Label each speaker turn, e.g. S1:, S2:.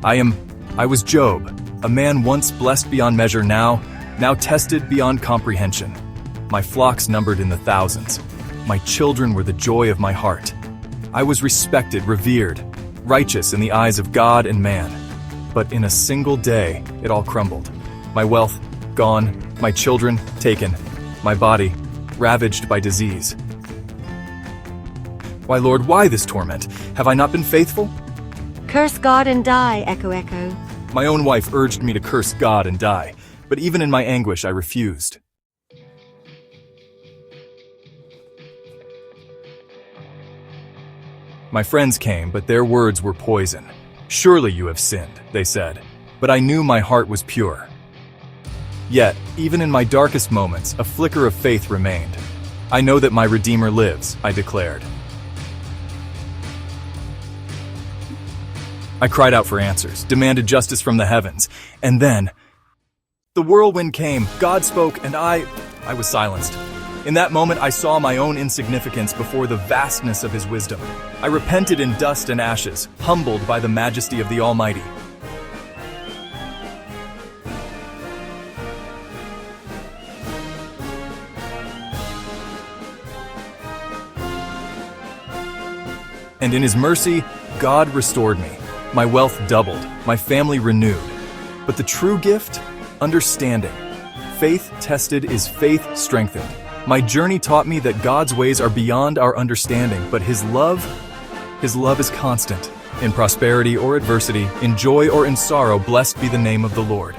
S1: I was Job, a man once blessed beyond measure, now tested beyond comprehension. My flocks numbered in the thousands. My children were the joy of my heart. I was respected, revered, righteous in the eyes of God and man. But in a single day, it all crumbled. My wealth, gone. My children, taken. My body, ravaged by disease. Why, Lord, why this torment? Have I not been faithful?
S2: Curse God and die, Echo Echo.
S1: My own wife urged me to curse God and die, but even in my anguish I refused. My friends came, but their words were poison. Surely you have sinned, they said, but I knew my heart was pure. Yet, even in my darkest moments, a flicker of faith remained. I know that my Redeemer lives, I declared. I cried out for answers, demanded justice from the heavens, and then the whirlwind came, God spoke, and I was silenced. In that moment, I saw my own insignificance before the vastness of His wisdom. I repented in dust and ashes, humbled by the majesty of the Almighty. And in His mercy, God restored me. My wealth doubled, my family renewed. But the true gift? Understanding. Faith tested is faith strengthened. My journey taught me that God's ways are beyond our understanding, but His love is constant. In prosperity or adversity, in joy or in sorrow, blessed be the name of the Lord.